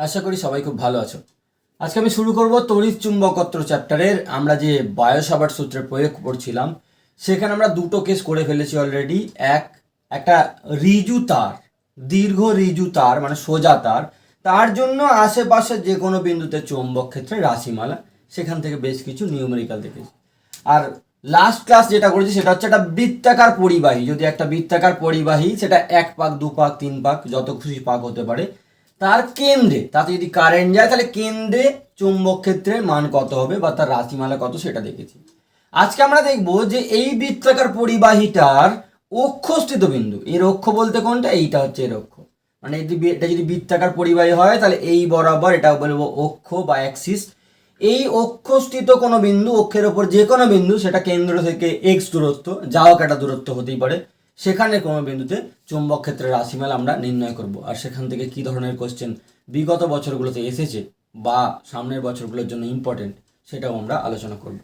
আশা করি সবাই খুব ভালো আছো। আজকে আমি শুরু করব তড়িৎ চুম্বকত্ব চ্যাপ্টারের। আমরা যে বায়ো-সাভার্ট সূত্রের প্রয়োগ করছিলাম সেখানে আমরা দুটো কেস করে ফেলেছি অলরেডি। একটা ঋজু তার, দীর্ঘ ঋজু তার মানে সোজা তার, তার জন্য আশেপাশে যে কোনো বিন্দুতে চৌম্বক ক্ষেত্রে রাশিমালা, সেখান থেকে বেশ কিছু নিউমেরিক্যাল দেখেছি। আর লাস্ট ক্লাস যেটা করেছি সেটা হচ্ছে একটা বৃত্তাকার পরিবাহী। যদি একটা বৃত্তাকার পরিবাহী, সেটা 1 পাক 2 পাক 3 পাক যত খুশি পাক হতে পারে, তার কেন্দ্রে তাতে যদি কারেন্ট যায় তাহলে কেন্দ্রে চুম্বক ক্ষেত্রের মান কত হবে বা তার রাশিমালা কত সেটা দেখেছি। আজকে আমরা দেখব যে এই বৃত্তাকার পরিবাহীটার অক্ষস্থিত বিন্দু, এর অক্ষ বলতে কোনটা, এইটা হচ্ছে এর অক্ষ। মানে এটা যদি বৃত্তাকার পরিবাহী হয় তাহলে এই বরাবর এটা বলবো অক্ষ বা অ্যাক্সিস। এই অক্ষস্থিত কোনো বিন্দু, অক্ষের ওপর যে কোনো বিন্দু, সেটা কেন্দ্র থেকে এক্স দূরত্ব, যা হোক একটা দূরত্ব হতেই পারে, সেখানে কোনো বিন্দুতে চুম্বক ক্ষেত্রের রাশিমালা আমরা নির্ণয় করব। আর সেখান থেকে কি ধরনের কোশ্চেন বিগত বছরগুলোতে এসেছে বা সামনের বছরগুলোর জন্য ইম্পর্টেন্ট, সেটাও আমরা আলোচনা করব।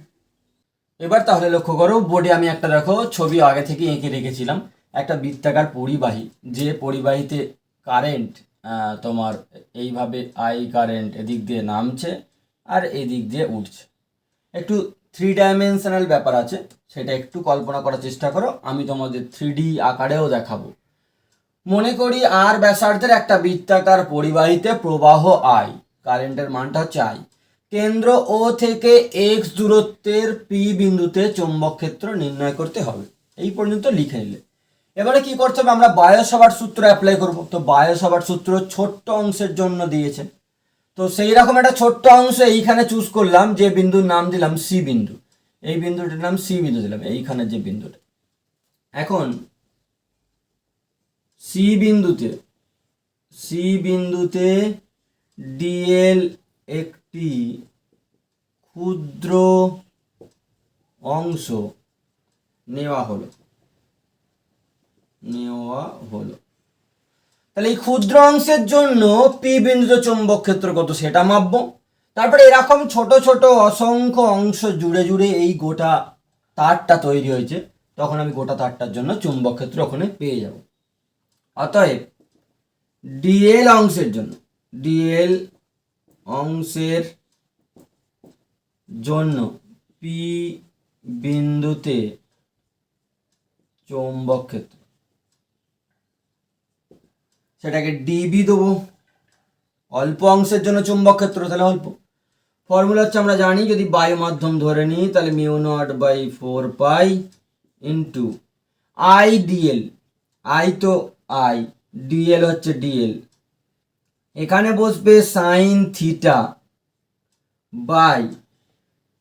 এবার তাহলে লক্ষ্য করো, বোর্ডে আমি একটা দেখো ছবি আগে থেকে এঁকে রেখেছিলাম। একটা বৃত্তাকার পরিবাহী, যে পরিবাহীতে কারেন্ট তোমার এইভাবে আই কারেন্ট এদিক দিয়ে নামছে আর এদিক দিয়ে উঠছে। একটু 3 ডাইমেনশনাল ব্যাপার আছে, সেটা একটু কল্পনা করার চেষ্টা করো। আমি তোমাদের 3D আকারেও দেখাবো। মনে করি আর ব্যাসার্ধের একটা বৃত্তাকার পরিবাহীতে প্রবাহ আই, কারেন্টের মানটা হচ্ছে আই। কেন্দ্র ও থেকে এক্স দূরত্বের পি বিন্দুতে চৌম্বক ক্ষেত্র নির্ণয় করতে হবে। এই পর্যন্ত লিখে নিলে এবারে কি করতে হবে, আমরা বায়ো-সাভার্ট সূত্র অ্যাপ্লাই করব। তো বায়ো-সাভার্ট সূত্র ছোট্ট অংশের জন্য দিয়েছে, তো সেই রকম একটা ছোট্ট অংশ এইখানে চুজ করলাম, যে বিন্দুর নাম দিলাম সি বিন্দু। এই বিন্দুটির নাম সি বিন্দু দিলাম, এইখানে যে বিন্দুটা। এখন সি বিন্দুতে ডিএল একটি ক্ষুদ্র অংশ নেওয়া হলো। তাহলে এই ক্ষুদ্র অংশের জন্য পি বিন্দুতে চৌম্বক ক্ষেত্র কত সেটা মাপবো। তারপরে এরকম ছোট ছোট অসংখ্য অংশ জুড়ে জুড়ে এই গোটা তারটা তৈরি হয়েছে, তখন আমি গোটা তারটার জন্য চুম্বক ক্ষেত্র ওখানে পেয়ে যাব। অতএব ডিএল অংশের জন্য পি বিন্দুতে চৌম্বক ক্ষেত্র, সেটাকে ডিবি দেবো। অল্প অংশের জন্য চুম্বক ক্ষেত্র তাহলে অল্প। ফর্মুলা হচ্ছে আমরা জানি, যদি বায়ু মাধ্যম ধরে নিই তাহলে μ0/4 ইন্টু আই ডিএল। আই তো আই, ডিএল হচ্ছে ডিএল। এখানে বসবে সাইন থিটা বাই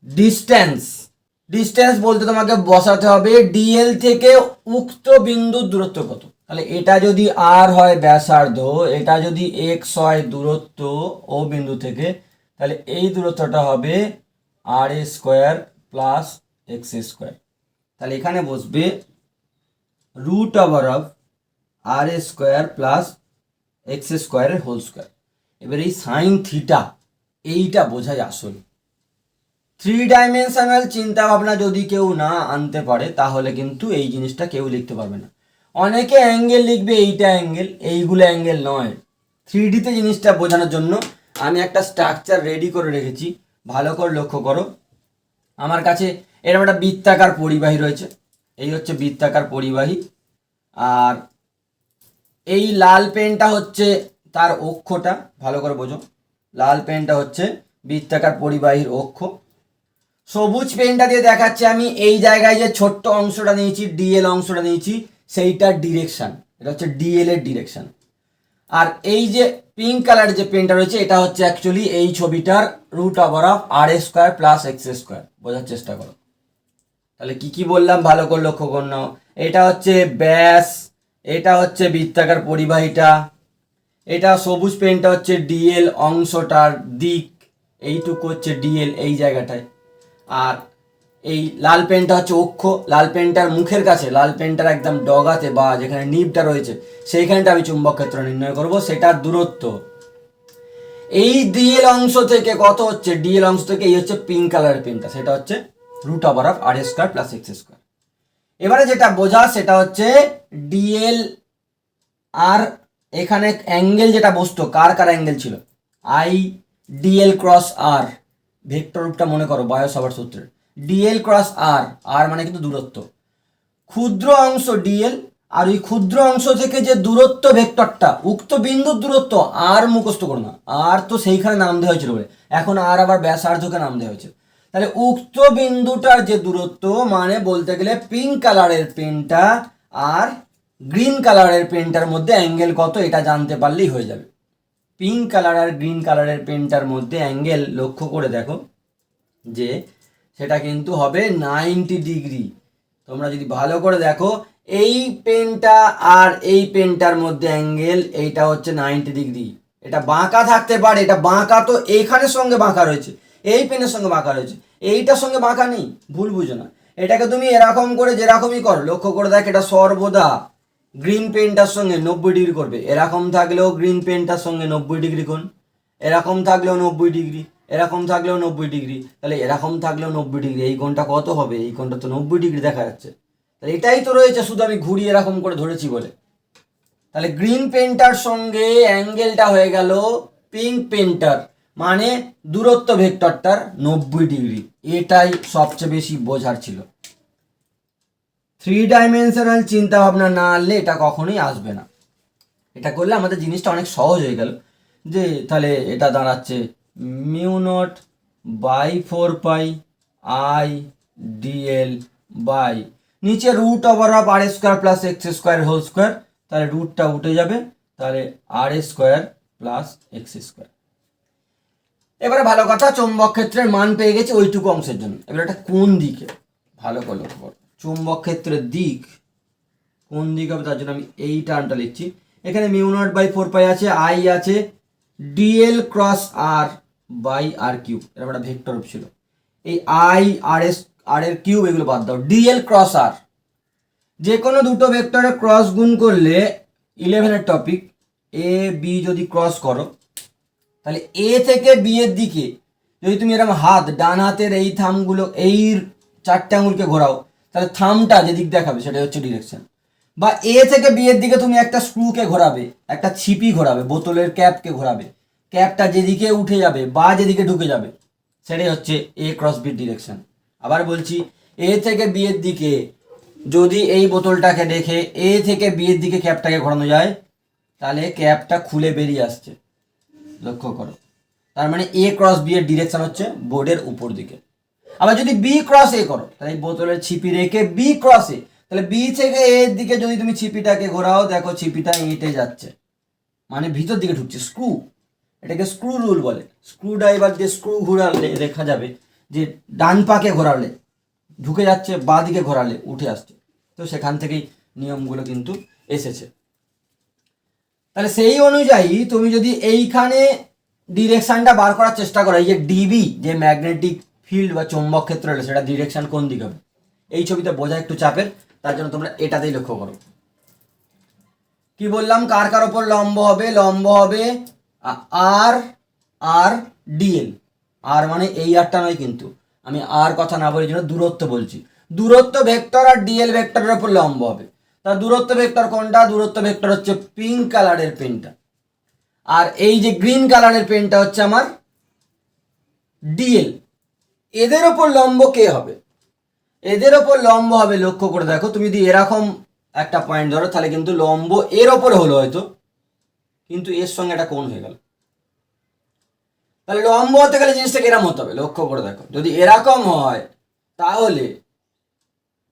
ডিস্টেন্স বলতে তোমাকে বসাতে হবে ডিএল থেকে উক্ত বিন্দুর দূরত্ব কত। তাহলে এটা যদি আর হয় ব্যাসার্ধ, এটা যদি এক্স হয় দূরত্ব ও বিন্দু থেকে, তাহলে এই দূরত্বটা হবে r a square plus x square. তাহলে এখানে বসবে root over of r a square plus x স্কোয়ারের হোল স্কোয়ার। এবার এই সাইন থিটা, এইটা বোঝাই আসল। 3 ডাইমেনশনাল চিন্তা ভাবনা যদি কেউ না আনতে পারে তাহলে কিন্তু এই জিনিসটা কেউ লিখতে পারবে না। অনেকে অ্যাঙ্গেল লিখবে, এইটা অ্যাঙ্গেল, এইগুলো অ্যাঙ্গেল নয়। 3Dতে জিনিসটা বোঝানোর জন্য আমি একটা স্ট্রাকচার রেডি করে রেখেছি, ভালো করে লক্ষ্য করো। আমার কাছে এরকম একটা বৃত্তাকার পরিবাহী রয়েছে, এই হচ্ছে বৃত্তাকার পরিবাহী। আর এই লাল পেনটা হচ্ছে তার অক্ষটা, ভালো করে বোঝো। লাল পেনটা হচ্ছে বৃত্তাকার পরিবাহীর অক্ষ। সবুজ পেনটা দিয়ে দেখাচ্ছি আমি এই জায়গায় যে ছোট্ট অংশটা নিয়েছি, ডিএল অংশটা নিয়েছি, সেইটার ডিরেকশন, এটা হচ্ছে ডিএল এর ডিরেকশন। আর এই যে পিঙ্ক কালার যে পেনটা রয়েছে, এটা হচ্ছে অ্যাকচুয়ালি এই ছবিটার root over of r a square plus x square. বোঝার চেষ্টা করো। তাহলে কি কি বললাম ভালো করে লক্ষ্য কর নাও। এটা হচ্ছে ব্যাস, এটা হচ্ছে বৃত্তাকার পরিবাহীটা, এটা সবুজ পেনটা হচ্ছে ডিএল অংশটার দিক, এইটুকু হচ্ছে ডিএল এই জায়গাটায়। আর এই লাল পেনটা হচ্ছে অক্ষ, লাল পেনটার মুখের কাছে, লাল পেনটার একদম ডগাতে বা যেখানে নিবটা রয়েছে সেইখানটা আমি চুম্বক ক্ষেত্র নির্ণয় করব, সেটার দূরত্ব। এই ডিএল অংশ থেকে কত হচ্ছে, ডিএল অংশ থেকে এই হচ্ছে পিঙ্ক কালারের পেনটা, সেটা হচ্ছে root over of R square plus x square. এবারে যেটা বোঝা সেটা হচ্ছে ডিএল আর এখানে অ্যাঙ্গেল যেটা বসতো, কার কার অ্যাঙ্গেল ছিল, I dl cross r, vector রূপটা মনে করো বায়ো সাভার্ট সূত্রের, ডিএল ক্রস আর, আর মানে কিন্তু দূরত্ব, ক্ষুদ্র অংশ ডিএল, আর ওই ক্ষুদ্র অংশ থেকে যে দূরত্ব ভেক্টরটা, উক্ত বিন্দুর দূরত্ব আর মুখস্থ করো না, আর তো সেইখানে নাম দেওয়া হয়েছিল বলে, এখন আর আবার ব্যাসার্ধকে নাম দেওয়া হয়েছে। তাহলে উক্ত বিন্দুটার যে দূরত্ব, মানে বলতে গেলে পিঙ্ক কালারের পেনটা আর গ্রিন কালারের পেনটার মধ্যে অ্যাঙ্গেল কত, এটা জানতে পারলেই হয়ে যাবে। পিঙ্ক কালার আর গ্রিন কালারের পেনটার মধ্যে অ্যাঙ্গেল লক্ষ্য করে দেখো যে সেটা কিন্তু হবে 90 ডিগ্রি। তোমরা যদি ভালো করে দেখো, এই পেনটা আর এই পেনটার মধ্যে অ্যাঙ্গেল এইটা হচ্ছে 90 ডিগ্রি। এটা বাঁকা থাকতে পারে, এটা বাঁকা তো এইখানের সঙ্গে বাঁকা রয়েছে, এই পেনের সঙ্গে বাঁকা রয়েছে, এইটার সঙ্গে বাঁকা নেই, ভুল বুঝো না। এটাকে তুমি এরকম করে যেরকমই করো, লক্ষ্য করে দেখ, এটা সর্বদা গ্রিন পেনটার সঙ্গে 90 ডিগ্রি করবে। এরকম থাকলেও গ্রিন পেনটার সঙ্গে 90 ডিগ্রি কোণ, এরকম থাকলেও 90 ডিগ্রি, এরকম থাকলেও 90 ডিগ্রি, তাহলে এরকম থাকলেও 90 ডিগ্রি। এই কোণটা কত হবে? এই কোণটা তো 90 ডিগ্রি দেখা যাচ্ছে। তাহলে এটাই তো রয়েছে, শুধু আমি ঘুরিয়ে এরকম করে ধরেছি বলে। তাহলে গ্রিন পেনটার সঙ্গে অ্যাঙ্গেলটা হয়ে গেল পিঙ্ক পেনটার, মানে দূরত্ব ভেক্টরটার 90 ডিগ্রি। এটাই সবচেয়ে বেশি বোঝার ছিল। 3 ডাইমেনশনাল চিন্তা ভাবনা না আনলে এটা কখনোই আসবে না। এটা করলে আমাদের জিনিসটা অনেক সহজ হয়ে গেল, যে তাহলে এটা দাঁড়াচ্ছে μ0/4 আই ডিএল বাই নিচে root over of R square plus x square whole square, তাহলে রুটটা উঠে যাবে, তাহলে R square plus x square. এবারে ভালো কথা, চৌম্বক ক্ষেত্রের মান পেয়ে গেছি ওইটুকু অংশের জন্য। এবার এটা কোন দিকে ভালো করে লক্ষ্য করো, চৌম্বক ক্ষেত্রের দিক কোন দিক হবে তার জন্য আমি এই টার্মটা লিখছি। এখানে μ0/4 আছে, আই আছে, DL cross R by R cube, এরকম একটা ভেক্টর ছিল। এই আই আর এস আর এর কিউব এগুলো বাদ দাও, ডিএল ক্রস আর, যে কোনো দুটো ভেক্টরের ক্রস গুণ করলে 11-এর টপিক, এ বি যদি ক্রস করো, তাহলে এ থেকে বি এর দিকে যদি তুমি এরকম হাত, ডান হাতের এই থামগুলো, এই 4টে আঙুলকে ঘোরাও, তাহলে থামটা যেদিক দেখাবে সেটা হচ্ছে ডিরেকশন। বা এ থেকে বি এর দিকে তুমি একটা স্ক্রুকে ঘোরাবে, একটা ছিপি ঘোরাবে, বোতলের ক্যাপকে ঘোরাবে, ক্যাপটা যেদিকে উঠে যাবে বা যেদিকে ঢুকে যাবে সেটাই হচ্ছে এ ক্রস বি ডিরেকশন। আবার বলছি, এ থেকে বি এর দিকে যদি এই বোতলটাকে দেখে এ থেকে বি এর দিকে ক্যাপটাকে ঘোরানো যায়, তাহলে ক্যাপটা খুলে বেরিয়ে আসছে, লক্ষ্য করো। তার মানে এ ক্রস বি এর ডিরেকশন হচ্ছে বোর্ডের উপর দিকে। আবার যদি বি ক্রস এ করো, তাহলে এই বোতলের ছিপি রেখে বি ক্রস এ, তাহলে বি থেকে এর দিকে যদি তুমি ছিপিটাকে ঘোরাও, দেখো ছিপিটা এঁটে যাচ্ছে, মানে ভিতর দিকে ঢুকছে, স্ক্রু। এটাকে স্ক্রু রুল বলে। স্ক্রু ড্রাইভার দিয়ে স্ক্রু ঘোরালে দেখা যাবে যে ডান পাকে ঘোরালে ঢুকে যাচ্ছে, বাঁ দিকে ঘোরালে উঠে আসছে। তো সেখান থেকেই নিয়মগুলো কিন্তু এসেছে। তাহলে সেই অনুযায়ী তুমি যদি এইখানে ডিরেকশনটা বার করার চেষ্টা করো, এই যে ডিবি, যে ম্যাগনেটিক ফিল্ড বা চৌম্বক ক্ষেত্র হলো, সেটা ডিরেকশন কোন দিকে হবে, এই ছবিতে বোঝা একটু চাপের, তার জন্য তোমরা এটাতেই লক্ষ্য করো। কি বললাম, কার কার ওপর লম্ব হবে? লম্ব হবে আর আর ডিএল। আর মানে এই আরটা নয়, কিন্তু আমি আর কথা না বলি জন্য দূরত্ব বলছি। দূরত্ব ভেক্টর আর ডিএল ভেক্টরের ওপর লম্ব হবে। তা দূরত্ব ভেক্টর কোনটা? দূরত্ব ভেক্টর হচ্ছে পিঙ্ক কালারের পেনটা, আর এই যে গ্রিন কালারের পেনটা হচ্ছে আমার ডিএল। এদের ওপর লম্ব কে হবে? এদের ওপর লম্ব হবে, লক্ষ্য করে দেখো, তুমি যদি এরকম একটা পয়েন্ট ধরো, তাহলে কিন্তু লম্ব এর ওপরে হলো হয়তো, কিন্তু এর সঙ্গে একটা কোণ হয়ে গেল। তাহলে লম্ব হতে গেলে জিনিসটাকে এরকম হতে হবে, লক্ষ্য করে দেখো। যদি এরকম হয় তাহলে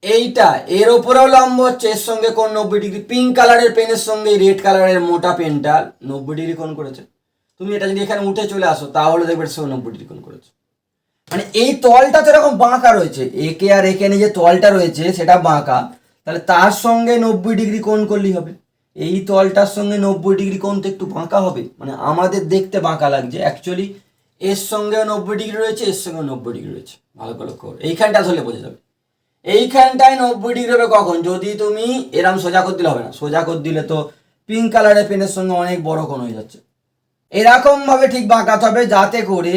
এইটা এর ওপরেও লম্ব হচ্ছে, এর সঙ্গে কোণ 90 ডিগ্রি। পিঙ্ক কালারের পেনের সঙ্গে রেড কালারের মোটা পেনটা 90 ডিগ্রি কোণ করেছে। তুমি এটা যদি এখানে উঠে চলে আসো, তাহলে দেখবে সে 90 ডিগ্রি কোণ করেছে। মানে এই তলটা তো এরকম বাঁকা রয়েছে, একে আর এখানে যে তলটা রয়েছে সেটা বাঁকা, তাহলে তার সঙ্গে 90 ডিগ্রি কোণ করলেই হবে। এই তলটার সঙ্গে 90 ডিগ্রি কোণ তো একটু বাঁকা হবে, মানে আমাদের দেখতে বাঁকা লাগছে, অ্যাকচুয়ালি এর সঙ্গেও 90 ডিগ্রি রয়েছে, এর সঙ্গেও 90 ডিগ্রি রয়েছে। ভালো করে লক্ষ্য করো, এইখানটা ধরলে বোঝা যাবে। এইখানটায় 90 ডিগ্রি হবে কখন? যদি তুমি এরম সোজা করে দিলে হবে না, সোজা করে দিলে তো পিঙ্ক কালারের পেনের সঙ্গে অনেক বড় কোণ হয়ে যাচ্ছে। এরকম ভাবে ঠিক বাঁকাতে হবে যাতে করে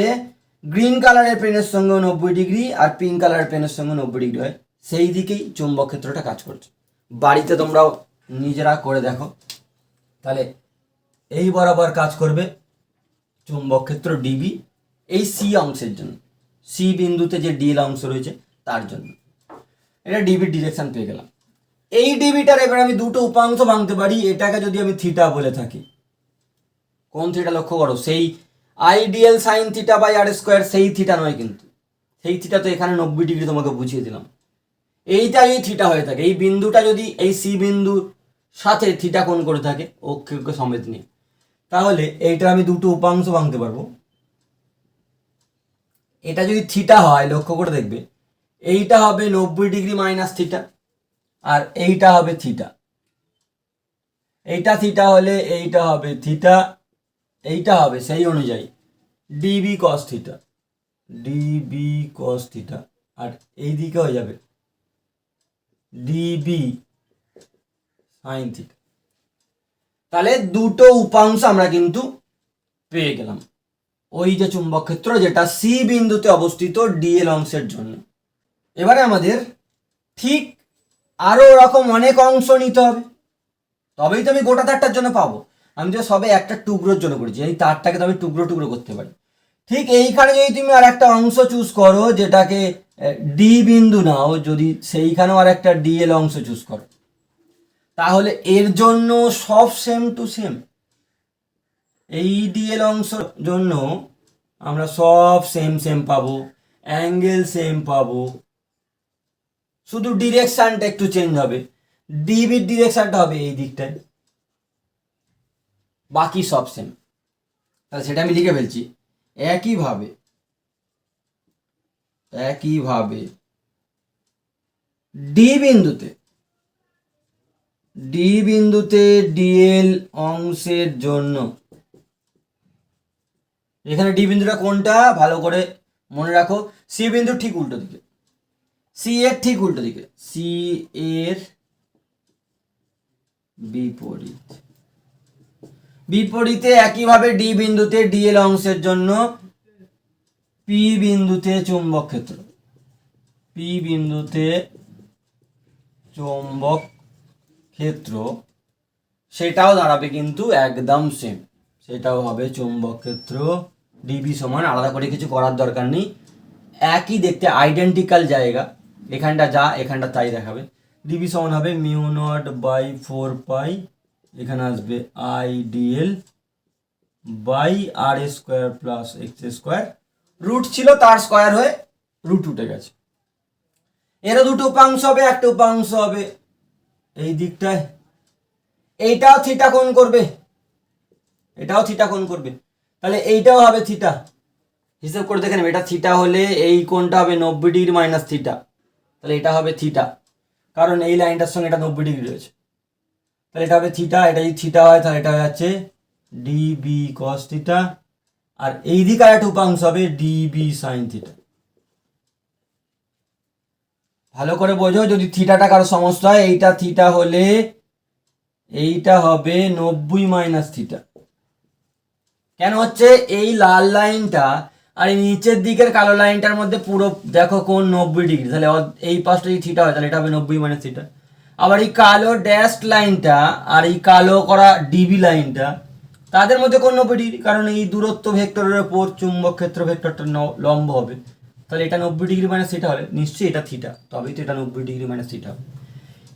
গ্রিন কালারের পেনের সঙ্গে 90 ডিগ্রি আর পিঙ্ক কালারের পেনের সঙ্গে 90 ডিগ্রি হয়। সেই দিকেই চুম্বক ক্ষেত্রটা কাজ করছে। বাড়িতে তোমরাও নিজেরা করে দেখো, তাহলে এই বরাবর কাজ করবে চুম্বক ক্ষেত্র ডিবি এই সি অংশের জন্য, সি বিন্দুতে যে ডিএল অংশ রয়েছে তার জন্য। এটা ডিবির ডিরেকশন পেয়ে গেলাম। এই ডিবিটার এবার আমি দুটো উপাংশ ভাঙতে পারি। এটাকে যদি আমি থিটা বলে থাকি, কোন থিটা লক্ষ্য করো, সেই ideal sine theta by R square, সেই থিটা নয় কিন্তু, সেই থিটা তো এখানে 90 ডিগ্রি তোমাকে বুঝিয়ে দিলাম। এইটা এই থিটা হয়ে থাকে, এই বিন্দুটা যদি এই সি বিন্দুর সাথে থিটা কোণ করে থাকে অক্ষকে সমেত নিয়ে, তাহলে এইটা আমি দুটো উপাংশ ভাঙতে পারবো। এটা যদি থিটা হয়, লক্ষ্য করে দেখবে, এইটা হবে 90 ডিগ্রি মাইনাস থিটা, আর এইটা হবে থিটা। এইটা থিটা হলে এইটা হবে থিটা, এইটা হবে সেই অনুযায়ী d B cos theta, d B cos theta, আর এই দিকে হয়ে যাবে ডিবি সাইন থিটা। তাহলে দুটো উপাংশ আমরা কিন্তু পেয়ে গেলাম ওই যে চুম্বক ক্ষেত্র যেটা সি বিন্দুতে অবস্থিত ডিএল অংশের জন্য। এবারে আমাদের ঠিক আরো ওরকম অনেক অংশ নিতে হবে, তবেই তো আমি গোটা তারটার জন্য পাবো। আমি তো সবে একটা টুকরোর জন্য করেছি, এই তারটাকে তো আমি টুকরো টুকরো করতে পারি। ঠিক এইখানে যদি তুমি আর একটা অংশ চুজ করো যেটাকে ডি বিন্দু নাও, যদি সেইখানেও আর একটা ডিএল অংশ চুজ করো, তাহলে এর জন্য সব সেম টু সেম। এই ডিএল অংশ জন্য আমরা সব সেম সেম পাবো, অ্যাঙ্গেল সেম পাবো, শুধু ডিরেকশনটা একটু চেঞ্জ হবে, ডিবির ডিরেকশনটা হবে এই দিকটায়, বাকি সব সেম। তাহলে সেটা আমি লিখে ফেলছি। একইভাবে ডি বিন্দুতে ডিএল অংশের জন্য, এখানে ডি বিন্দুটা কোনটা ভালো করে মনে রাখো, সি বিন্দু ঠিক উল্টো দিকে, সি এর ঠিক উল্টো দিকে, সি এর বিপরীতে একইভাবে ডি বিন্দুতে ডিএল অংশের জন্য পি বিন্দুতে চুম্বক ক্ষেত্র, পি বিন্দুতে চুম্বক ক্ষেত্র সেটাও দাঁড়াবে কিন্তু একদম সেম, সেটাও হবে চুম্বক ক্ষেত্র ডিবি সমান, আলাদা করে কিছু করার দরকার নেই, একই দেখতে আইডেন্টিক্যাল জায়গা, এখানটা যা এখানটা তাই দেখাবে। ডিবি সমান হবে মিউ নট বাই 4 পাই, এখানে আসবে I DL by R square plus x square, root ছিল তার স্কোয়ার হয়ে রুট উঠে গেছে। এরও দুটো উপাংশ হবে, একটা উপাংশ হবে এই দিকটায়, এইটাও থিটা কোণ করবে, এটাও থিটা কোণ করবে, তাহলে এইটাও হবে থিটা। হিসেব করে দেখে নেবে, এটা থিটা হলে এই কোণটা হবে 90 ডিগ্রি মাইনাস থিটা, তাহলে এটা হবে থিটা, কারণ এই লাইনটার সঙ্গে এটা 90 ডিগ্রি রয়েছে, তাহলে এটা হবে থিটা। এটা যদি থিটা হয় তাহলে এটা হয়ে যাচ্ছে ডিবি কস থিটা, আর এই দিকে আর একটা উপাংশ হবে ডিবি সাইন থিটা। ভালো করে বোঝো, যদি থিটাটা কারো সমস্যা হয়, এইটা থিটা হলে এইটা হবে 90 মাইনাস থিটা। কেন হচ্ছে, এই লাল লাইনটা আর এই নিচের দিকের কালো লাইনটার মধ্যে পুরো দেখো কোন 90 ডিগ্রি, তাহলে এই পাশটা যদি থিটা হয় তাহলে এটা হবে 90 মাইনাস থিটা। আবার এই কালো ড্যাশড লাইনটা আর এই কালো করা ডিবি লাইনটা তাদের মধ্যে কোন 90 ডিগ্রি, কারণ এই দূরত্ব ভেক্টরের ওপর চুম্বক ক্ষেত্র ভেক্টরটা লম্ব হবে, তাহলে এটা 90 ডিগ্রি মাইনাস থিটা হলে নিশ্চয়ই এটা থিটা, তবেই তো এটা 90 ডিগ্রি মাইনাস থিটা হবে।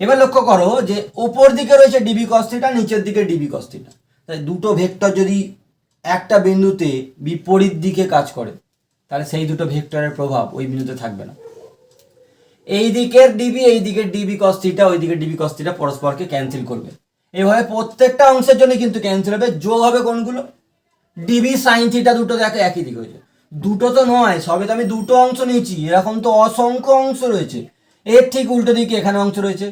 এবার লক্ষ্য করো যে উপর দিকে রয়েছে ডিবি কস থিটা, নিচের দিকে ডিবি কস থিটা, তাই দুটো ভেক্টর যদি একটা বিন্দুতে বিপরীত দিকে কাজ করে তাহলে সেই দুটো ভেক্টরের প্রভাব ওই বিন্দুতে থাকবে না। এই দিকের ডিবি, এই দিকের ডিবি কস থিটা, ওই দিকের ডিবি কস থিটা পরস্পরকে ক্যান্সেল করবে। এইভাবে প্রত্যেকটা অংশের জন্য কিন্তু ক্যান্সেল হবে, যোগ হবে কোনগুলো, ডিবি সাইন থিটা দুটো দেখো একই দিকে হয়েছে, দুটো তো নয়, সবে তো আমি দুটো অংশ নিয়েছি, এরকম তো অসংখ্য অংশ রয়েছে। এর ঠিক উল্টো দিকে এখানে অংশ রয়েছে,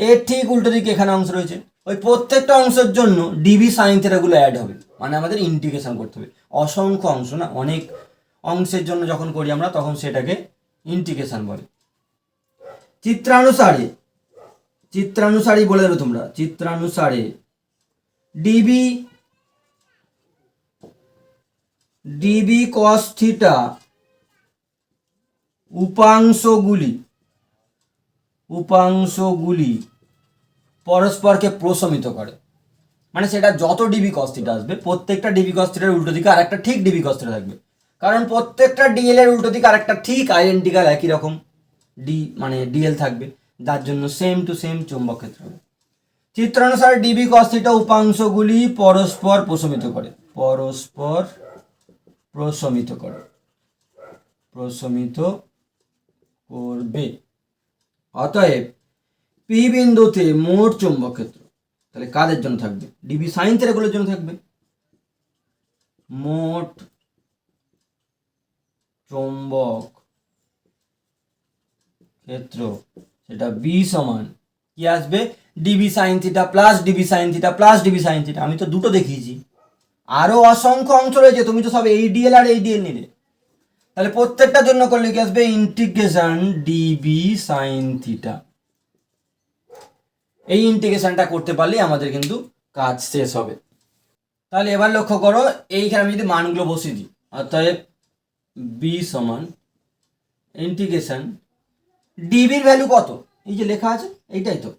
এর ঠিক উল্টো দিকে এখানে অংশ রয়েছে, ওই প্রত্যেকটা অংশের জন্য ডিবি সাইন থিটাগুলো অ্যাড হবে, মানে আমাদের ইন্টিগ্রেশন করতে হবে। অসংখ্য অংশ না, অনেক অংশের জন্য যখন করি আমরা তখন সেটাকে ইন্টিগ্রেশন বলে। চিত্রানুসারী বলে দেবে তোমরা, চিত্রানুসারে ডিবি কস থিটা উপাংশগুলি পরস্পরকে প্রশমিত করে। মানে সেটা যত ডিবি কস থিটা আসবে প্রত্যেকটা ডিবি কস থিটার উল্টো দিকে আরেকটা ঠিক ডিবি কস থিটা থাকবে, কারণ প্রত্যেকটা ডিএল এর উল্টো দিকে আরেকটা ঠিক আইডেন্টিক্যাল একই রকম মানে ডিএল থাকবে, যার জন্য সেম টু সেম চুম্বক ক্ষেত্র হবে। চিত্রানুসারে ডিবি কস থিটা উপাংশগুলি পরস্পর প্রশমিত করে, পরস্পর প্রশমিত করে, প্রশমিত করবে। অতএব পি বিন্দুতে মোট চুম্বক ক্ষেত্র তাহলে কাদের জন্য থাকবে? ডিবি সাইন থিটাগুলোর জন্য থাকবে। মোট চুম্বক ক্ষেত্র সেটা বি সমান কি আসবে? DB sine theta plus DB sine theta plus DB sine theta. আমি তো দুটো দেখিয়েছি, আরো অসংখ্য অংশ রয়েছে, তুমি তো সব এই ডিএল আর এই ডিএল নিলে। তাহলে প্রত্যেকটার জন্য করলে কি আসবে? Integration DB sine theta. এই ইন্টিগ্রেশনটা করতে পারলে আমাদের কিন্তু কাজ শেষ হবে। তাহলে এবার লক্ষ্য করো, এইখানে আমি যদি মানগুলো বসিয়ে দিই, অতএব বি সমান ইন্টিগ্রেশন ডিবির ভ্যালু কত? এই যে লেখা আছে এইটাই তো,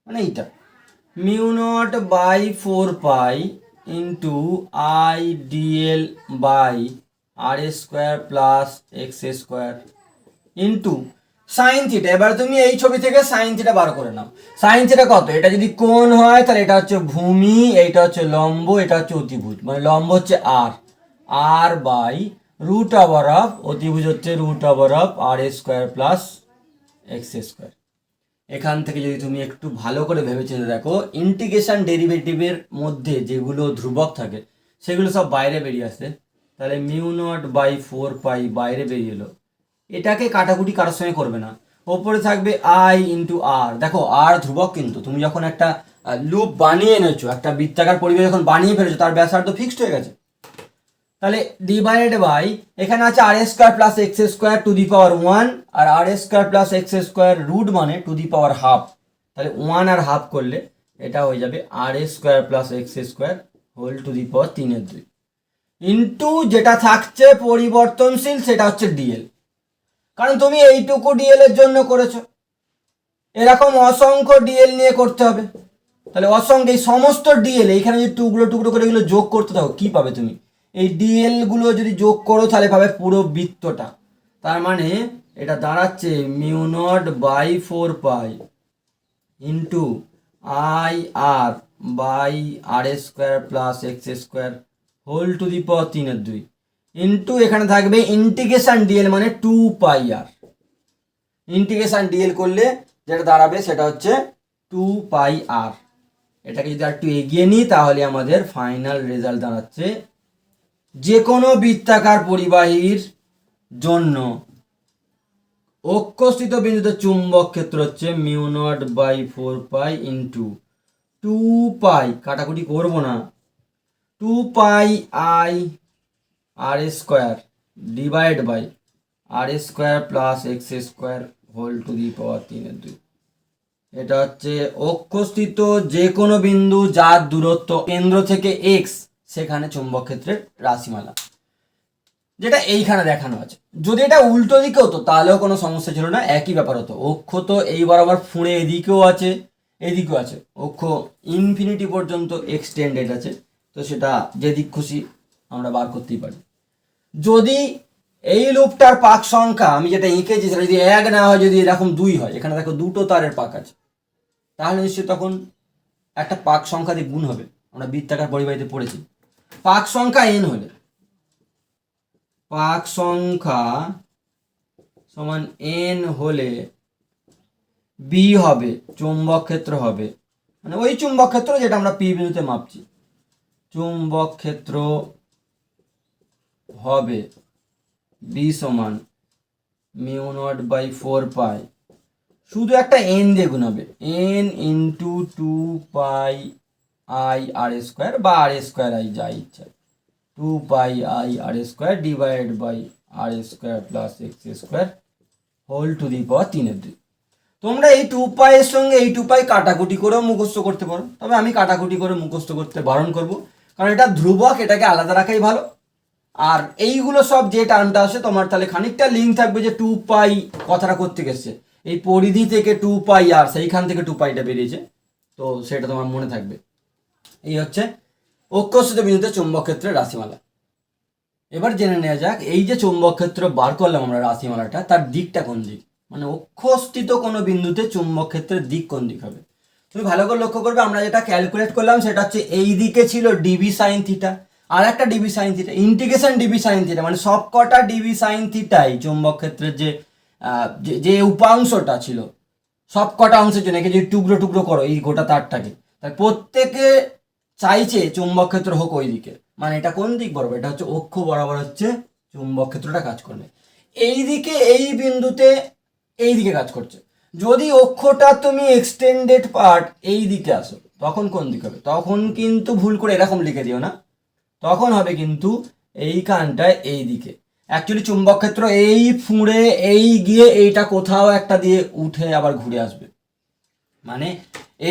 মানে এইটা mu naught by 4 pi into I DL by R square plus x square into sine theta. এবার তুমি এই ছবি থেকে সাইন থিটা বার করে নাও। সাইন থিটা কত? এটা যদি কোণ হয় তাহলে এটা হচ্ছে ভূমি, এইটা হচ্ছে লম্ব, এটা হচ্ছে অতিভুজ। মানে লম্ব হচ্ছে R, R by root over of অতিভুজ হচ্ছে root over of R square plus x square. এখান থেকে যদি তুমি একটু ভালো করে ভেবেচিন্তে দেখো, ইন্টিগ্রেশন ডেরিভেটিভের মধ্যে যেগুলো ধ্রুবক থাকে সেগুলো সব বাইরে বেরিয়ে আসে। তাহলে মিউ নট বাই 4 পাই বাইরে বেরিয়ে এলো। এটাকে কাটাকুটি কারোর সঙ্গে করবে না, ওপরে থাকবে আই ইন্টু আর। দেখো আর ধ্রুবক, কিন্তু তুমি যখন একটা লুপ বানিয়ে এনেছো, একটা বৃত্তাকার পরিবেশ যখন বানিয়ে ফেলেছো, তার ব্যাসার্ধ ফিক্সড হয়ে গেছে। তাহলে ডিভাইডেড বাই এখানে আছে r square plus x square to the power 1, আর r square plus x square root মানে টু দি পাওয়ার হাফ। তাহলে 1 আর হাফ করলে এটা হয়ে যাবে r square plus x square whole to the power 3/2 into যেটা থাকছে পরিবর্তনশীল সেটা হচ্ছে ডিএল, কারণ তুমি এইটুকু ডিএল এর জন্য করেছো। এরকম অসংখ্য ডিএল নিয়ে করতে হবে। তাহলে অসংখ্য এই সমস্ত ডিএল এইখানে যদি টুকরো টুকরো করে এগুলো যোগ করতে থাকো, কি পাবে তুমি? এই ডিএল গুলো যদি যোগ করো তাহলে পাবে পুরো বৃত্তটা। তার মানে এটা দাঁড়াচ্ছে mu naught by 4 pi into I R by R square plus x square whole to the power 3/2 into এখানে থাকবে ইন্টিগ্রেশন ডিএল মানে 2 পাই আর। ইন্টিগ্রেশন ডিএল করলে যেটা দাঁড়াবে সেটা হচ্ছে 2 পাই আর। এটাকে যদি একটু এগিয়ে নিই তাহলে আমাদের ফাইনাল রেজাল্ট দাঁড়াচ্ছে যে কোনো বৃত্তাকার পরিবাহীর জন্য অক্ষস্থিত বিন্দুতে চুম্বক ক্ষেত্র হচ্ছে mu naught by 4 pi into 2 pi, কাটাকুটি করবো না, 2 pi I r square divide by R square plus x square whole to the power 3/2। এটা হচ্ছে অক্ষস্থিত যে কোনো বিন্দু যার দূরত্ব কেন্দ্র থেকে এক্স, সেখানে চুম্বক ক্ষেত্রের রাশিমালা, যেটা এইখানে দেখানো আছে। যদি এটা উল্টো দিকে হতো তাহলেও কোনো সমস্যা ছিল না, একই ব্যাপার হতো। অক্ষ তো এই বরাবর ফুঁড়ে এদিকেও আছে এদিকেও আছে, অক্ষ ইনফিনিটি পর্যন্ত এক্সটেন্ডেড আছে, তো সেটা যেদিক খুশি আমরা বার করতেই পারি। যদি এই লুপটার পাক সংখ্যা আমি যেটা এঁকেছি সেটা যদি 1 না হয়, যদি এরকম 2 হয়, এখানে দেখো দুটো তারের পাক আছে, তাহলে নিশ্চয়ই তখন একটা পাক সংখ্যা দিয়ে গুণ হবে। আমরা বৃত্তাকার পরিবাহীতে পড়েছি, পাক সংখ্যা n হলে পাক সংখ্যা সমান n হলে বি হবে চুম্বক ক্ষেত্র হবে, মানে ওই চুম্বক ক্ষেত্র যেটা আমরা পি বিন্দুতে মাপছি, চুম্বক ক্ষেত্র হবে বি সমান মিউ নট বাই 4 পাই, শুধু একটা এন দিয়ে গুণ হবে, N into 2 pi I r square বা আর স্কোয়ার আই যা ইচ্ছা, 2 pi I r square divide by R square plus x square whole to the power 3/2। তোমরা এই 2 পাই এর সঙ্গে এই 2 পাই কাটাকুটি করেও মুখস্থ করতে পারো, তবে আমি কাটাকুটি করে মুখস্থ করতে বারণ করব, কারণ এটা ধ্রুবক, এটাকে আলাদা রাখাই ভালো। আর এইগুলো সব যে টার্মটা আসে তোমার তাহলে খানিকটা লিঙ্ক থাকবে যে 2 পাই কথাটা করতে গেছে, এই পরিধি থেকে 2 পাই আর সেইখান থেকে 2 পাইটা বেরিয়েছে, তো সেটা তোমার মনে থাকবে। এই হচ্ছে অক্ষস্থিত বিন্দুতে চুম্বক ক্ষেত্রের রাশিমালা। এবার জেনে নেওয়া যাক এই যে চুম্বক ক্ষেত্র বার করলাম আমরা রাশিমালাটা, তার দিকটা কোন দিক, মানে অক্ষস্থিত কোনো বিন্দুতে চুম্বক ক্ষেত্রের দিক কোন দিক হবে। তুমি ভালো করে লক্ষ্য করবে, আমরা যেটা ক্যালকুলেট করলাম সেটা হচ্ছে এই দিকে ছিল ডিবি সাইন থিটা, আর একটা DB sine theta, integration DB sine theta, মানে সবকটা ডিবি সাইন থিটাই চুম্বক ক্ষেত্রের যে উপাংশটা ছিল সবকটা অংশের জন্য, একে যদি টুকরো টুকরো করো এই গোটা তারটাকে, তাই প্রত্যেকে চাইছে চুম্বক ক্ষেত্র হোক ওই দিকে, মানে এটা কোন দিক বরাবর, এটা হচ্ছে অক্ষ বরাবর হচ্ছে চুম্বক ক্ষেত্রটা কাজ করবে। এই দিকে এই বিন্দুতে এই দিকে কাজ করছে। যদি অক্ষটা তুমি এক্সটেন্ডেড পার্ট এই দিকে আসো তখন কোন দিক হবে, তখন কিন্তু ভুল করে এরকম লিখে দিও না, তখন হবে কিন্তু এইখানটায় এই দিকে। অ্যাকচুয়ালি চুম্বক ক্ষেত্র এই ফুঁড়ে এই গিয়ে এইটা কোথাও একটা দিয়ে উঠে আবার ঘুরে আসবে, মানে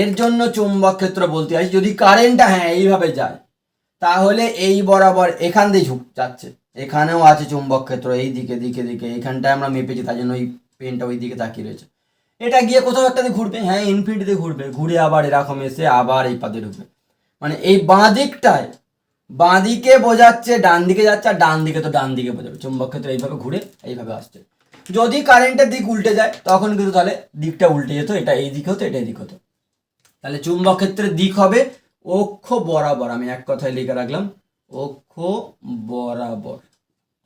এর জন্য চুম্বক ক্ষেত্র বলতে হয় যদি কারেন্টটা হ্যাঁ এইভাবে যায় তাহলে এই বরাবর এখান দিয়ে যাচ্ছে, এখানেও আছে চুম্বক ক্ষেত্র এই দিকে দিকে দিকে, এখানটায় আমরা মেপেছি তাই জন্য ওই পেনটা ওই দিকে তাকিয়ে রয়েছে, এটা গিয়ে কোথাও একটা দিয়ে ঘুরবে, হ্যাঁ ইনফিনিটিতে ঘুরবে, ঘুরে আবার এরকম এসে আবার এই পাতে ঢুকবে, মানে এই বাঁ দিকটায় বাঁ দিকে বোঝাচ্ছে ডান দিকে যাচ্ছে, আর ডান দিকে তো ডান দিকে বোঝাবে, চুম্বক ক্ষেত্র এইভাবে ঘুরে এইভাবে আসছে। যদি কারেন্টের দিক উল্টে যায় তখন কিন্তু তাহলে দিকটা উল্টে যেত, এটা এই দিক হতো এটা এই দিক হতো, তাহলে চুম্বক ক্ষেত্রের দিক হবে অক্ষ বরাবর, আমি এক কথায় লিখে রাখলাম অক্ষ বরাবর,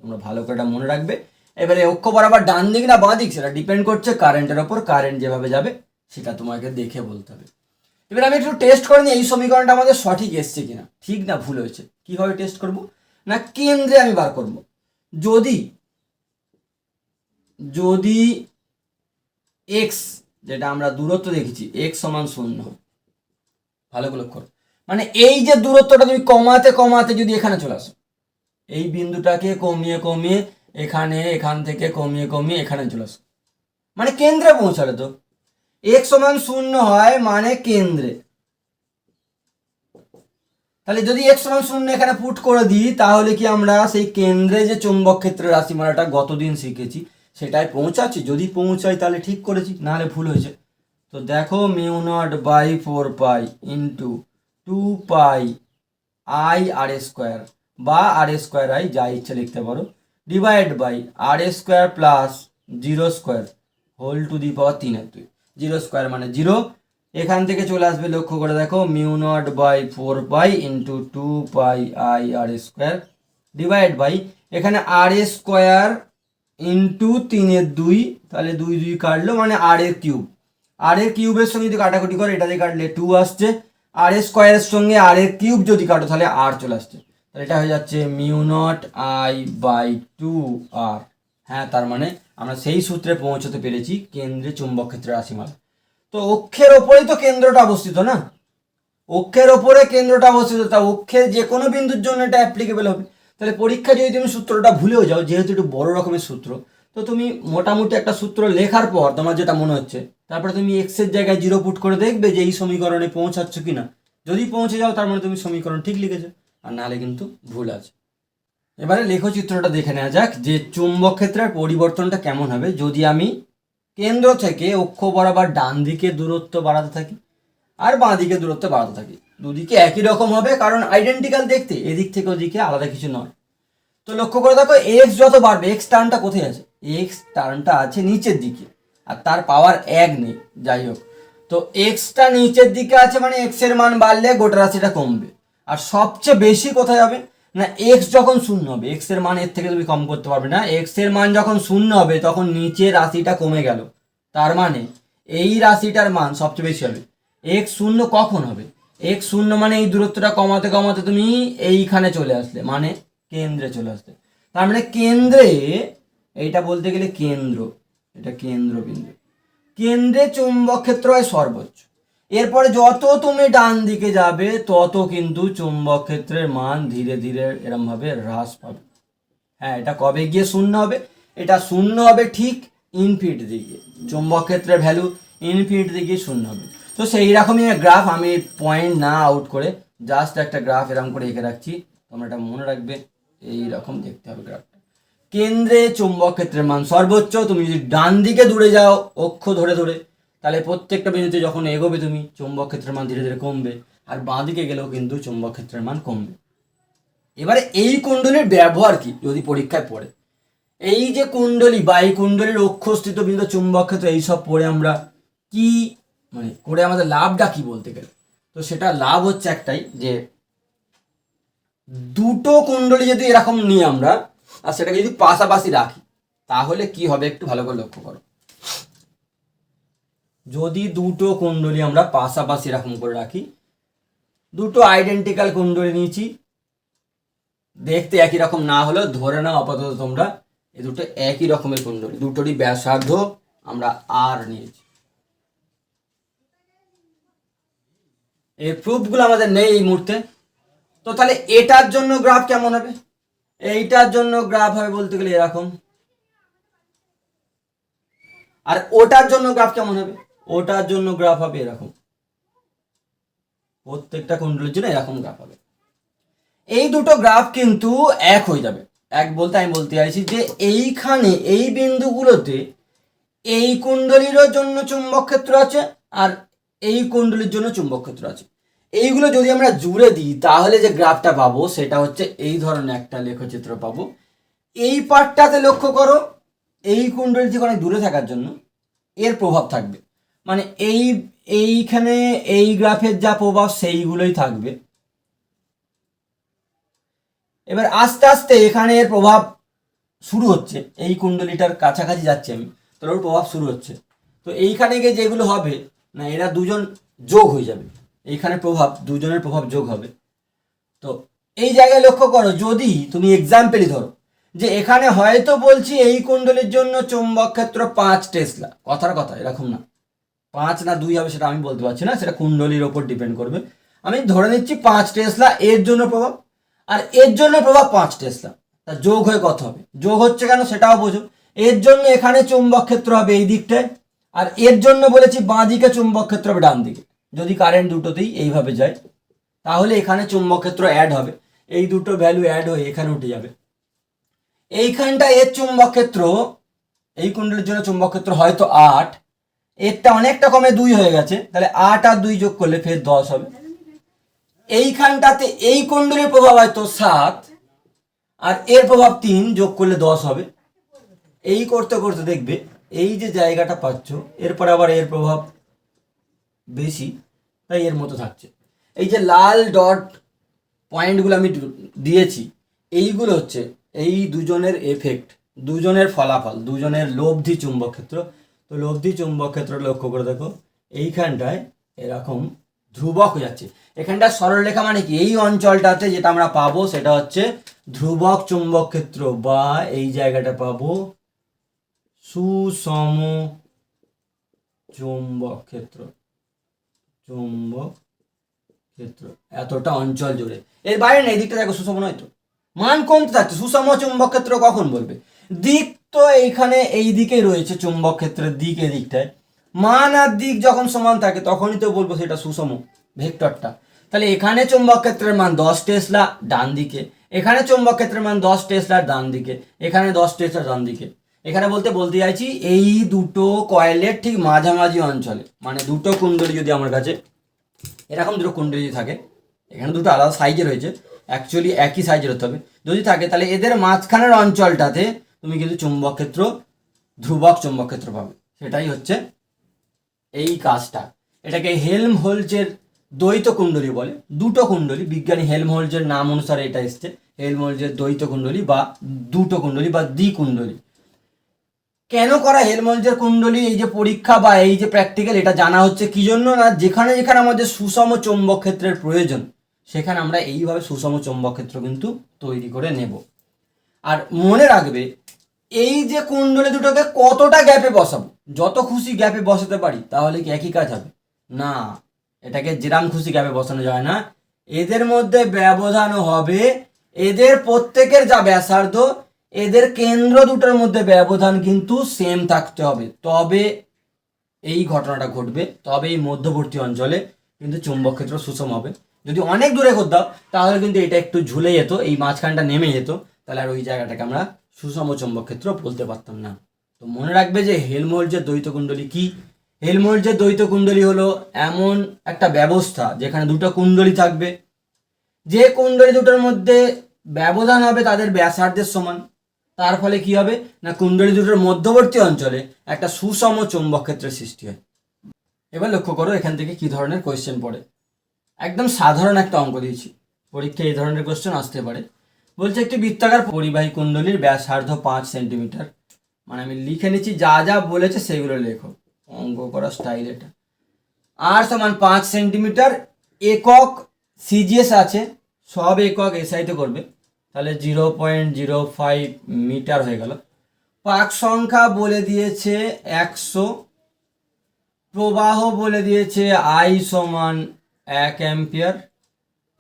তোমরা ভালো করে এটা মনে রাখবে। এবারে অক্ষ বরাবর ডান দিক না বাঁ দিক সেটা ডিপেন্ড করছে কারেন্টের ওপর, কারেন্ট যেভাবে যাবে সেটা তোমাকে দেখে বলতে হবে। এবার আমি একটু টেস্ট করে নিই এই সমীকরণটা আমাদের সঠিক এসছে কিনা, ঠিক না ভুল হয়েছে। কিভাবে টেস্ট করব না, কেন্দ্রে আমি বার করব, যদি যদি এক্স যেটা আমরা দূরত্ব দেখেছি এক্স সমান 0, ভালো করে লক্ষ্য করো, মানে এই যে দূরত্বটা তুমি কমাতে কমাতে যদি এখানে চলে আসো, এই বিন্দুটাকে কমিয়ে কমিয়ে এখান থেকে কমিয়ে কমিয়ে এখানে চলে আসো, মানে কেন্দ্রে পৌঁছালে তো এক্স সমান 0 হয় মানে কেন্দ্রে, তাহলে যদি এক্স সমান 0 এখানে পুট করে দিই তাহলে কি আমরা সেই কেন্দ্রে যে চুম্বক ক্ষেত্রের রাশিমালাটা গতদিন শিখেছি সেটাই পৌঁছাচ্ছি, যদি পৌঁছাই তাহলে ঠিক করেছি, নাহলে ভুল হয়েছে। তো দেখো μ0/4 ইন্টু 2 পাই r² বা r²i যা ইচ্ছে লিখতে পারো, divide by r² plus 0² whole to the power 3/2, 0² মানে 0, এখান থেকে চলে আসবে লক্ষ্য করে দেখো μ0/4 into 2 pi r² divide by এখানে r² ইন্টু 3/2, তাহলে 2 2 কাটলো মানে r³ r³ সঙ্গে যদি কাটাকুটি করে এটা দিয়ে কাটলে 2 আসছে, r² সঙ্গে r³ যদি কাটো তাহলে r চলে আসছে, তাহলে এটা হয়ে যাচ্ছে μ0I/2r। হ্যাঁ, তার মানে আমরা সেই সূত্রে পৌঁছতে পেরেছি কেন্দ্রে চুম্বক ক্ষেত্রের রাশিমালা। তো অক্ষের ওপরেই তো কেন্দ্রটা অবস্থিত না, অক্ষের ওপরে কেন্দ্রটা অবস্থিত, তা অক্ষের যে কোনো বিন্দুর জন্য এটা অ্যাপ্লিকেবল হবে। তাহলে পরীক্ষা যদি তুমি সূত্রটা ভুলেও যাও, যেহেতু একটু বড় রকমের সূত্র, তো তুমি মোটামুটি একটা সূত্র লেখার পর তোমার যেটা মনে হচ্ছে তারপরে তুমি এক্সের জায়গায় 0 পুট করে দেখবে যে এই সমীকরণে পৌঁছাচ্ছ কিনা, যদি পৌঁছে যাও তার মানে তুমি সমীকরণ ঠিক লিখেছো, আর নাহলে কিন্তু ভুল আছে। এবারে লেখচিত্রটা দেখে নেওয়া যাক যে চুম্বক ক্ষেত্রের পরিবর্তনটা কেমন হবে যদি আমি কেন্দ্র থেকে অক্ষ বরাবর ডান দিকে দূরত্ব বাড়াতে থাকি আর বাঁ দিকে দূরত্ব বাড়াতে থাকি, দুদিকে একই রকম হবে কারণ আইডেন্টিক্যাল দেখতে, এদিক থেকে ওদিকে আলাদা কিছু নয়। তো লক্ষ্য করে দেখো এক্স যত বাড়বে, এক্স টার্নটা কোথায় আছে, এক্স টার্নটা আছে নিচের দিকে আর তার পাওয়ার 1 নেই, যাই হোক, তো এক্সটা নিচের দিকে আছে মানে এক্স এর মান বাড়লে গোটা রাশিটা কমবে। আর সবচেয়ে বেশি কোথায় হবে না, এক্স যখন 0 হবে, এক্স এর মান এর থেকে তুমি কম করতে পারবে না, এক্স এর মান যখন 0 হবে তখন নিচের রাশিটা কমে গেল, তার মানে এই রাশিটার মান সবচেয়ে বেশি হবে। এক্স 0 কখন হবে, এক্স 0 মানে এই দূরত্বটা কমাতে কমাতে তুমি এইখানে চলে আসলে, মানে কেন্দ্রে চলে আসলে, তার মানে কেন্দ্রে, এইটা বলতে গেলে কেন্দ্র, এটা কেন্দ্রবিন্দু, কেন্দ্রে চুম্বক ক্ষেত্র হয় সর্বোচ্চ। এরপরে যত তুমি ডান দিকে যাবে তত কিন্তু চুম্বক ক্ষেত্রের মান ধীরে ধীরে এরম ভাবে হ্রাস পাবে। হ্যাঁ, এটা কবে গিয়ে 0 হবে, এটা 0 হবে ঠিক ইনফিনিটি দিকে, চুম্বক ক্ষেত্রের ভ্যালু ইনফিনিটি দিকে 0 হবে। তো সেই রকমই গ্রাফ আমি পয়েন্ট না আউট করে জাস্ট একটা গ্রাফ এরকম করে এঁকে রাখছি, তোমরা এটা মনে রাখবে, এই রকম দেখতে হবে গ্রাফটা। কেন্দ্রে চুম্বক ক্ষেত্রের মান সর্বোচ্চ, তুমি যদি ডান দিকে দূরে যাও অক্ষ ধরে ধরে তাহলে প্রত্যেকটা বিন্দুতে যখন এগোবে তুমি চুম্বক ক্ষেত্রের মান ধীরে ধীরে কমবে, আর বাঁ দিকে গেলেও কিন্তু চুম্বক ক্ষেত্রের মান কমবে। এবারে এই কুণ্ডলীর ব্যবহার কি যদি পরীক্ষায় পড়ে, এই যে কুণ্ডলী বা এই কুণ্ডলীর অক্ষস্থিত বিন্দু চুম্বক ক্ষেত্র এইসব পড়ে আমরা কি মানে করে আমাদের লাভটা কি বলতে গেলে, তো সেটা লাভ হচ্ছে একটাই যে দুটো কুণ্ডলী যদি এরকম নিই আমরা আর সেটাকে যদি পাশাপাশি রাখি তাহলে কি হবে একটু ভালো করে লক্ষ্য করো। যদি দুটো কুণ্ডলী আমরা পাশাপাশি এরকম করে রাখি, দুটো আইডেন্টিক্যাল কুণ্ডলী নিয়েছি, দেখতে একই রকম না হলেও ধরে নাও আপাতত তোমরা এই দুটো একই রকমের কুণ্ডলী, দুটোরই ব্যাসার্ধ আমরা আর নিয়েছি। এই প্রুফগুলো আমাদের নেই এই মুহূর্তে, তো তাহলে এটার জন্য গ্রাফ কেমন হবে? এইটার জন্য গ্রাফ হবে বলতে গেলে এরকম, আর ওটার জন্য গ্রাফ কেমন হবে? ওটার জন্য গ্রাফ হবে এরকম, প্রত্যেকটা কুণ্ডলীর জন্য এরকম গ্রাফ হবে। এই দুটো গ্রাফ কিন্তু এক হয়ে যাবে। এক বলতে আমি বলতে চাইছি যে এইখানে এই বিন্দুগুলোতে এই কুণ্ডলীর জন্য চুম্বক ক্ষেত্র আছে আর এই কুণ্ডলীর জন্য চুম্বক ক্ষেত্র আছে। এইগুলো যদি আমরা জুড়ে দিই তাহলে যে গ্রাফটা পাবো সেটা হচ্ছে এই ধরনের একটা লেখচিত্র পাবো। এই পার্টটাতে লক্ষ্য করো, এই কুণ্ডলী থেকে অনেক দূরে থাকার জন্য এর প্রভাব থাকবে, মানে এইখানে এই গ্রাফের যা প্রভাব সেইগুলোই থাকবে। এবার আস্তে আস্তে এখানে এর প্রভাব শুরু হচ্ছে, এই কুণ্ডলীটার কাছাকাছি যাচ্ছে আমি, তোর ওর প্রভাব শুরু হচ্ছে। তো এইখানে গিয়ে যেগুলো হবে না এরা দুজন যোগ হয়ে যাবে, এইখানে প্রভাব দুজনের প্রভাব যোগ হবে। তো এই জায়গায় লক্ষ্য করো, যদি তুমি এক্সাম্পলই ধরো যে এখানে হয়তো বলছি এই কুণ্ডলীর জন্য চুম্বক ক্ষেত্র 5 টেসলা, কথার কথা এরকম না, 5 না 2 হবে সেটা আমি বলতে পারছি না, সেটা কুণ্ডলীর ওপর ডিপেন্ড করবে। আমি ধরে নিচ্ছি 5 টেসলা এর জন্য প্রভাব, আর এর জন্য প্রভাব 5 টেসলা, তা যোগ হয়ে কত হবে? যোগ হচ্ছে কেন সেটাও বোঝো। এর জন্য এখানে চুম্বক ক্ষেত্র হবে এই দিকটায়, আর এর জন্য বলেছি বাঁ দিকে চুম্বক ক্ষেত্র হবে ডান দিকে। যদি কারেন্ট দুটোতেই এইভাবে যায় তাহলে এখানে চুম্বক ক্ষেত্র অ্যাড হবে, এই দুটো ভ্যালু অ্যাড হয়ে এখানে উঠে যাবে। এইখানটা এর চুম্বক ক্ষেত্র, এই কুণ্ডলীর জন্য চুম্বক ক্ষেত্র হয়তো 8, এরটা অনেকটা কমে 2 হয়ে গেছে, তাহলে 8 আর 2 যোগ করলে ফের 10 হবে। এইখানটাতে এই কুণ্ডলীর প্রভাব হয়তো 7 আর এর প্রভাব 3, যোগ করলে 10 হবে। এই করতে করতে দেখবে এই যে জায়গাটা পাচ্ছ এরপর আবার এর প্রভাব বেশি, তাই এর মতো থাকছে। এই যে লাল ডট পয়েন্টগুলো আমি দিয়েছি এইগুলো হচ্ছে এই দুজনের এফেক্ট, দুজনের ফলাফল, দুজনের লব্ধি চুম্বক ক্ষেত্র। তো লব্ধি চুম্বক ক্ষেত্র লক্ষ্য করে দেখো এইখানটায় এরকম ধ্রুবক হয়ে যাচ্ছে। এখানটা সরলরেখা মানে কি, এই অঞ্চলটাতে যেটা আমরা পাবো সেটা হচ্ছে ধ্রুবক চুম্বক ক্ষেত্র, বা এই জায়গাটা পাবো সুষম চুম্বক ক্ষেত্র। চুম্বক ক্ষেত্র এতটা অঞ্চল জুড়ে, এর বাইরে না, এই দিকটা দেখো সুষম নয় তো, মান কমতে থাকছে। সুষম চুম্বক ক্ষেত্র কখন বলবে? দিক তো এইখানে এই দিকে রয়েছে, চুম্বক ক্ষেত্রের দিক এদিকটায়, মান আর দিক যখন সমান থাকে তখনই তো বলবো সেটা সুষম ভেক্টরটা। তাহলে এখানে চুম্বক ক্ষেত্রের মান 10 টেসলা ডান দিকে, এখানে চুম্বক ক্ষেত্রের মান 10 টেসলা ডান দিকে, এখানে 10 টেসলা ডান দিকে। এখানে বলতে চাইছি এই দুটো কয়েলের ঠিক মাঝামাঝি অঞ্চলে, মানে দুটো কুণ্ডলী যদি আমার কাছে এরকম দুটো কুণ্ডলী থাকে, এখানে দুটো আলাদা সাইজে রয়েছে, অ্যাকচুয়ালি একই সাইজের হতে হবে, যদি থাকে তাহলে এদের মাঝখানের অঞ্চলটাতে তুমি কিন্তু চুম্বক ক্ষেত্র, ধ্রুবক চুম্বক ক্ষেত্র পাবে। সেটাই হচ্ছে এই কাজটা। এটাকে হেলমহোল্টজের দ্বৈত কুণ্ডলী বলে। দুটো কুণ্ডলী, বিজ্ঞানী হেলমহোল্টজের নাম অনুসারে এটা এসছে, হেলমহোল্টজের দ্বৈত কুণ্ডলী বা দুটো কুণ্ডলী বা দ্বিকুণ্ডলী। কেন করা হেলমহোল্টজের কুণ্ডলী, এই যে পরীক্ষা বা এই যে প্র্যাকটিক্যাল, এটা জানা হচ্ছে কি জন্য না, যেখানে যেখানে আমাদের সুষম চৌম্বক ক্ষেত্রের প্রয়োজন সেখানে আমরা এইভাবে সুষম চৌম্বক ক্ষেত্র কিন্তু তৈরি করে নেব। আর মনে রাখবে এই যে কুণ্ডলী দুটোকে কতটা গ্যাপে বসাবো, যত খুশি গ্যাপে বসাতে পারি তাহলে কি একই কাজ হবে না, এটাকে যেরাম খুশি গ্যাপে বসানো যায় না। এদের মধ্যে ব্যবধানও হবে, এদের প্রত্যেকের যা ব্যাসার্ধ, এদের কেন্দ্র দুটোর মধ্যে ব্যবধান কিন্তু সেম থাকতে হবে, তবে এই ঘটনাটা ঘটবে, তবে এই মধ্যবর্তী অঞ্চলে কিন্তু চুম্বক ক্ষেত্র সুষম হবে। যদি অনেক দূরে করতাম তাহলে কিন্তু এটা একটু ঝুলে যেত, এই মাঝখানটা নেমে যেত, তাহলে আর ওই জায়গাটাকে আমরা সুষম চুম্বক ক্ষেত্র বলতে পারতাম না। তো মনে রাখবে যে হেলমহোল্টজের দ্বৈত কুণ্ডলী কি, হেলমহোল্টজের দ্বৈত কুণ্ডলী হলো এমন একটা ব্যবস্থা যেখানে দুটো কুণ্ডলী থাকবে, যে কুণ্ডলী দুটোর মধ্যে ব্যবধান হবে তাদের ব্যাসার্ধের সমান। তার ফলে কি হবে না, কুণ্ডলী দুটোর মধ্যবর্তী অঞ্চলে একটা সুষম চৌম্বক ক্ষেত্রের সৃষ্টি হয়। এবার লক্ষ্য করো এখান থেকে কি ধরনের কোয়েশ্চেন পড়ে। একদম সাধারণ একটা অঙ্ক দিয়েছি, পরীক্ষায় এই ধরনের কোয়েশ্চেন আসতে পারে। বলছে একটি বৃত্তাকার পরিবাহী কুণ্ডলীর ব্যাসার্ধ 5 সেন্টিমিটার। মানে আমি লিখে নিচ্ছি, যা যা বলেছে সেগুলো লেখো, অঙ্ক করার স্টাইল এটা। আর সমান 5 সেন্টিমিটার, একক সিজিএস আছে, সব একক এসআইতে করবে, তাহলে 0.05 মিটার হয়ে গেল। পাক সংখ্যা বলে দিয়েছে 100, প্রবাহ বলে দিয়েছে I সমান 1 অ্যাম্পিয়ার,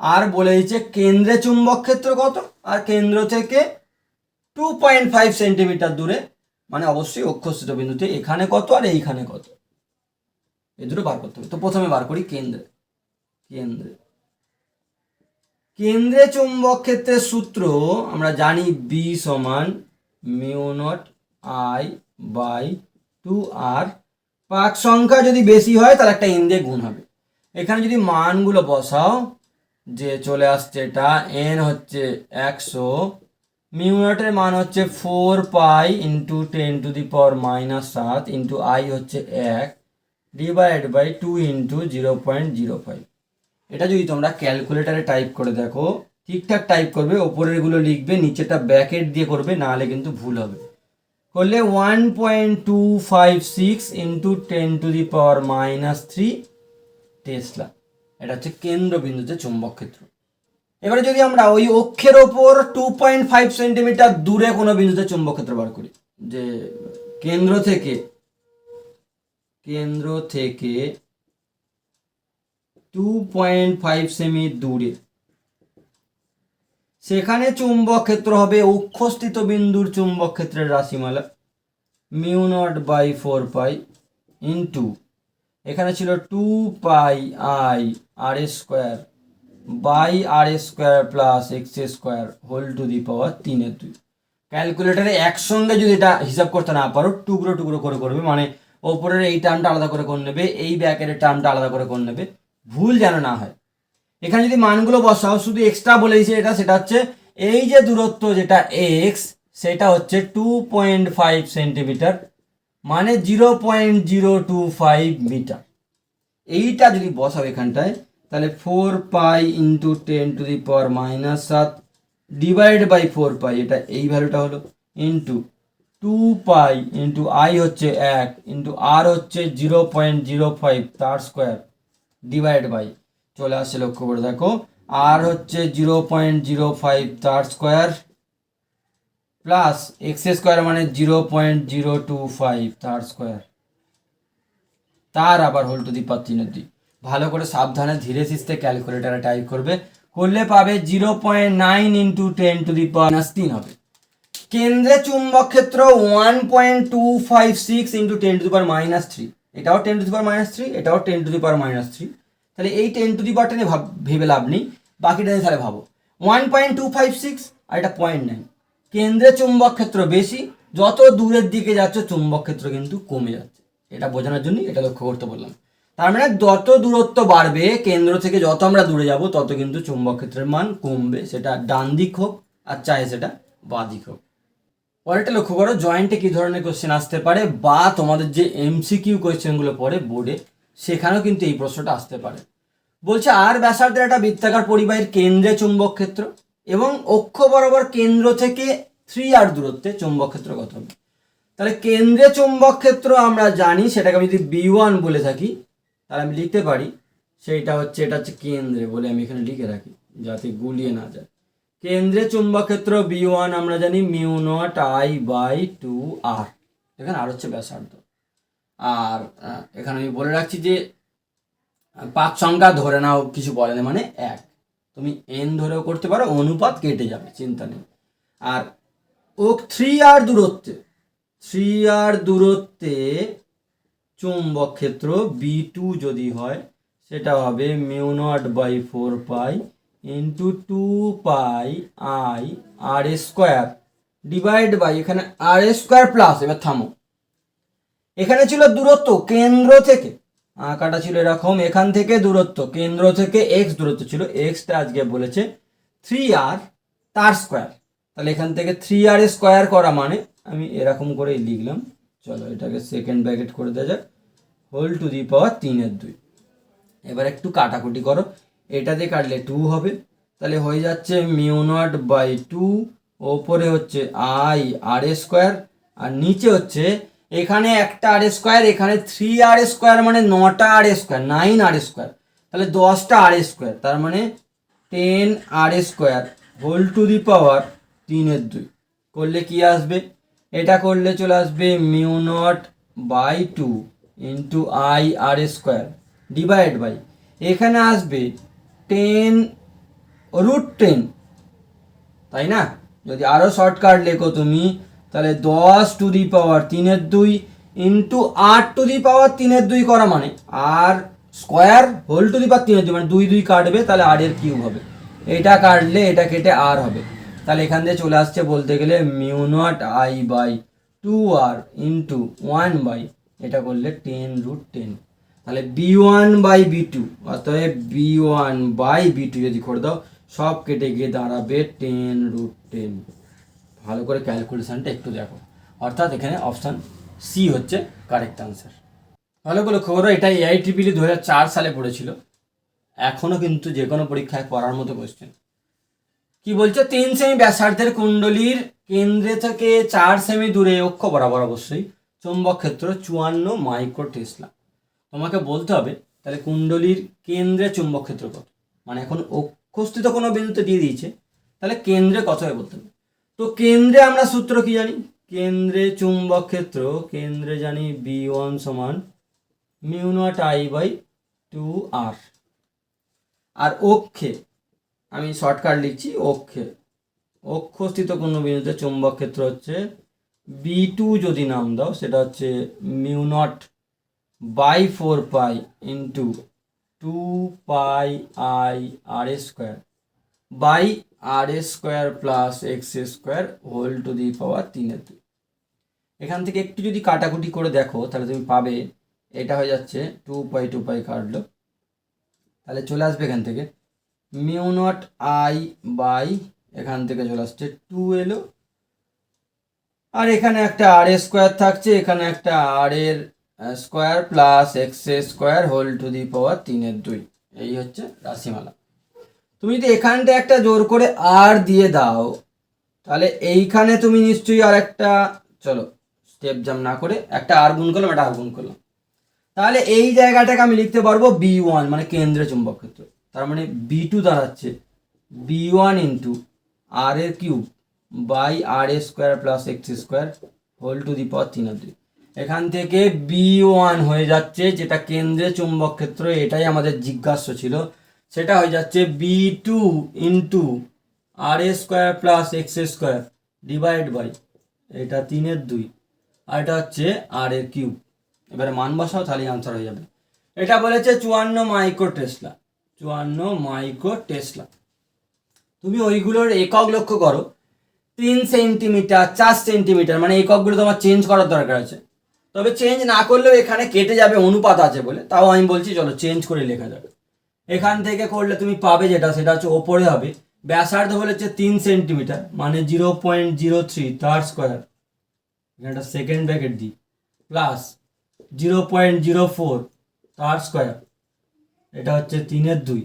আর বলে দিয়েছে কেন্দ্রে চুম্বক ক্ষেত্র কত, আর কেন্দ্র থেকে 2.5 সেন্টিমিটার দূরে, মানে অবশ্যই অক্ষস্থিত বিন্দুতে এখানে কত আর এইখানে কত, এই দুটো বার করতে হবে। তো প্রথমে বার করি কেন্দ্রে। কেন্দ্রে কেন্দ্রে চুম্বক ক্ষেত্রের সূত্র আমরা জানি, বি সমান mu not I by 2R। পাক সংখ্যা যদি বেশি হয় তাহলে একটা এন দিয়ে গুণ হবে। এখানে যদি মানগুলো বসাও, যে চলে আসছে এটা এন হচ্ছে 100, মিউ নটের মান হচ্ছে 4 পাই ইন্টু 10⁻⁻7 ইন্টু I হচ্ছে 1 ডিভাইড বাই 2 ইন্টু 0.05। এটা যদি তোমরা ক্যালকুলেটারে টাইপ করে দেখো, ঠিকঠাক টাইপ করবে, ওপরেরগুলো লিখবে, নিচেটা ব্র্যাকেট দিয়ে করবে, নাহলে কিন্তু ভুল হবে। করলে 1.256 ইন্টু 10⁻³ টেসলা। এটা হচ্ছে কেন্দ্রবিন্দুতে চুম্বক ক্ষেত্র। এবারে যদি আমরা ওই অক্ষের ওপর 2.5 সেন্টিমিটার দূরে কোনো বিন্দুতে চুম্বক ক্ষেত্র বার করি, যে কেন্দ্র থেকে 2.5 সেমি দূরে, সেখানে চুম্বক ক্ষেত্র হবে অক্ষস্থিত বিন্দুর চুম্বক ক্ষেত্রের রাশিমালা mu naught by 4 pi into, এখানে ছিল 2 pi I R square by R square plus x square whole to the power 3/2। ক্যালকুলেটারে একসঙ্গে যদি এটা হিসাব করতে না পারো, টুকরো টুকরো করে করবে, মানে ওপরের এই টার্মটা আলাদা করে করে নেবে, এই ব্যাকের টার্মটা আলাদা করে করে নেবে, ভুল যেন না হয়। এখানে যদি মানগুলো বসাও, শুধু এক্সট্রা বলে দিয়েছে এটা, সেটা হচ্ছে এই যে দূরত্ব যেটা এক্স, সেটা হচ্ছে 2.5 সেন্টিমিটার, মানে 0.025 মিটার। এইটা যদি বসাও এখানটায়, তাহলে 4 পাই ইন্টু 10⁻⁻7 ডিভাইড বাই 4 পাই, এটা এই ভ্যালুটা হলো, ইন্টু 2 পাই ইন্টু I হচ্ছে 1 ইন্টু আর হচ্ছে 0.05 তার স্কোয়ার ডিভাইড বাই, চলে আসছে, লক্ষ্য করে দেখো, আর হচ্ছে 0.05 তার স্কোয়ার প্লাস এক্স স্কোয়ার মানে 0.025 তার স্কোয়ার, তার আবার হোল টু দি পাওয়ার 3/2। ভালো করে সাবধানে ধীরে সিস্তে ক্যালকুলেটারে টাইপ করবে, করলে পাবে 0.9 ইন্টু 10⁻³ হবে। কেন্দ্রে চুম্বক ক্ষেত্র 1.256 ইন্টু 10⁻³ এটাও 10⁻³, এটাও 10⁻³। তাহলে এই 10 টেনে ভেবে লাভ নেই, বাকিটা তাহলে ভাবো 1.256 আর এটা 0.9। কেন্দ্রে চুম্বক ক্ষেত্র বেশি, যত দূরের দিকে যাচ্ছে চুম্বক ক্ষেত্র কিন্তু কমে যাচ্ছে। এটা বোঝানোর জন্য এটা লক্ষ্য করতে বললাম। তার মানে যত দূরত্ব বাড়বে কেন্দ্র থেকে, যত আমরা দূরে যাব তত কিন্তু চুম্বক ক্ষেত্রের মান কমবে, সেটা ডান দিক হোক আর চাहे সেটা বাঁ দিক হোক। পরেরটা লক্ষ্য করো, জয়েন্টে কি ধরনের কোশ্চেন আসতে পারে, বা তোমাদের যে এমসিকিউ কোশ্চেনগুলো পড়ে বোর্ডে, সেখানেও কিন্তু এই প্রশ্নটা আসতে পারে। বলছে আর ব্যাসার্ধের একটা বৃত্তাকার পরিবাহীর কেন্দ্রে চুম্বক ক্ষেত্র এবং অক্ষ বরাবর কেন্দ্র থেকে 3R দূরত্বে চুম্বক ক্ষেত্র কত হবে। তাহলে কেন্দ্রে চুম্বক ক্ষেত্র আমরা জানি, সেটাকে আমি যদি B1 বলে থাকি, তাহলে আমি লিখতে পারি সেইটা হচ্ছে, এটা হচ্ছে কেন্দ্রে বলে আমি এখানে লিখে রাখি যাতে গুলিয়ে না যায়। কেন্দ্রে চুম্বক ক্ষেত্র B1 আমরা জানি mu not I by 2R, এখানে আর হচ্ছে ব্যাসার্ধ। আর এখানে আমি বলে রাখছি যে পাক সংখ্যা ধরে নাও, কিছু বলে না, মানে 1, তুমি n ধরেও করতে পারো, অনুপাত কেটে যাবে, চিন্তা নেই। আর ও 3R দূরত্বে চুম্বক ক্ষেত্র B2 যদি হয়, সেটা হবে mu naught by 4 pi into 2 pi I R square divide by, এখানে আর স্কোয়ার প্লাস, এবার থামো, এখানে ছিল দূরত্ব কেন্দ্র থেকে, আঁকাটা ছিল এরকম, এখান থেকে দূরত্ব কেন্দ্র থেকে এক্স দূরত্ব ছিল, এক্সটা আজকে বলেছে 3r তার স্কোয়ার। তাহলে এখান থেকে 3r স্কোয়ার করা মানে আমি এরকম করেই লিখলাম, চলো এটাকে সেকেন্ড ব্র্যাকেট করে দেওয়া যাক, হোল টু দি পাওয়ার 3/2। এবার একটু কাটাকুটি করো, এটা দিয়ে কাটলে 2 হবে, তাহলে হয়ে যাচ্ছে μ0/2, ওপরে হচ্ছে আই আর স্কোয়ার, আর নিচে হচ্ছে এখানে একটা আর স্কোয়ার, এখানে 3r স্কোয়ার মানে 9টা আর স্কোয়ার, 9r স্কোয়ার, তাহলে 10টা আর স্কোয়ার, তার মানে 10r square whole to the power 3/2 করলে কি আসবে, এটা করলে চলে আসবে μ0/2 into I r square divide by, এখানে আসবে 10√10, তাই না? যদি আরও শর্টকাট লেখো তুমি তাহলে 10 to the power 3/2 into r to the power 3/2 করা মানে r square whole to the power 3/2 মানে 2 2 কাটবে, তাহলে আর এর কিউব হবে, এটা কাটলে এটা কেটে আর হবে, তাহলে এখান দিয়ে চলে আসছে বলতে গেলে μ0I/2r ইন্টু 1 এটা করলে 10√10, তাহলে b1/b2, অতএব b1/b2 যদি করে দাও সব কেটে গিয়ে দাঁড়াবে 10√10। ভালো করে ক্যালকুলেশনটা একটু দেখো, অর্থাৎ এখানে অপশান সি হচ্ছে কারেক্ট আনসার। ভালো করে খবর, এটা AIEEE 2004 সালে পড়েছিল, এখনও কিন্তু যে কোনো পরীক্ষায় পড়ার মতো কোশ্চেন। কি বলছে, 3 সেমি ব্যাসার্ধের কুণ্ডলীর কেন্দ্রে থেকে 4 সেমি দূরে অক্ষ বরাবর অবশ্যই চৌম্বক ক্ষেত্র 54 মাইক্রো টেসলা। তোমাকে বলতে হবে তাহলে কুণ্ডলীর কেন্দ্রে চুম্বক ক্ষেত্র কত, মানে এখন অক্ষস্থিত কোনো বিন্দুতে দিয়ে দিয়েছে, তাহলে কেন্দ্রে কত হবে বলতে হবে। তো কেন্দ্রে আমরা সূত্র কি জানি, কেন্দ্রে চুম্বক ক্ষেত্র, কেন্দ্রে জানি B1 সমান μ0I/2r, আর অক্ষে আমি শর্টকাট লিখছি, অক্ষস্থিত কোনো বিন্দুতে চুম্বক ক্ষেত্র হচ্ছে B2, যদি নাম দাও সেটা হচ্ছে μ0/4π into 2πIr² by r² plus x² whole to the power 3/2। এখান থেকে একটু যদি কাটাকুটি করে দেখো তাহলে তুমি পাবে এটা হয়ে যাচ্ছে 2π কাটলো, তাহলে চলে আসবে এখান থেকে μ0I/ এখান থেকে চলে আসছে 2 এলো, আর এখানে একটা r² থাকছে, এখানে একটা r² plus x² whole to the power 3/2, এই হচ্ছে রাশিমালা। তুমি যদি এখানটা একটা জোর করে আর দিয়ে দাও তাহলে এইখানে তুমি নিশ্চয়ই আর একটা, চলো স্টেপ জাম্প না করে একটা আর গুণ করলাম, একটা আর গুণ করলাম, তাহলে এই জায়গাটাকে আমি লিখতে পারবো B1 মানে কেন্দ্রে চুম্বক ক্ষেত্র, তার মানে B2 দাঁড়াচ্ছে B1 into r³ by r² plus x² whole to the power 3/2। এখান থেকে B1 হয়ে যাচ্ছে, যেটা কেন্দ্রে চুম্বক ক্ষেত্র এটাই আমাদের জিজ্ঞাস্য ছিল, সেটা হয়ে যাচ্ছে B2 into r² plus x² divide by এটা 3/2, আর এটা হচ্ছে r³। এবারে মান বসাও তাহলে আনসার হয়ে যাবে। এটা বলেছে 54 মাইক্রো টেসলা, 54 মাইক্রো টেসলা। তুমি ওইগুলোর একক লক্ষ্য করো, 3 সেন্টিমিটার 4 সেন্টিমিটার, মানে এককগুলো তোমার চেঞ্জ করার দরকার আছে, তবে চেঞ্জ না করলেও এখানে কেটে যাবে অনুপাত আছে বলে, তাও আমি বলছি চলো চেঞ্জ করে লেখা যাবে। এখান থেকে করলে তুমি পাবে যেটা সেটা হচ্ছে ওপরে হবে ব্যাসার্ধ বলেছে 3 সেন্টিমিটার মানে 0.03 তার স্কোয়ার, এটা সেকেন্ড ব্র্যাকেট দিই, প্লাস 0.04 তার স্কোয়ার, এটা হচ্ছে 3/2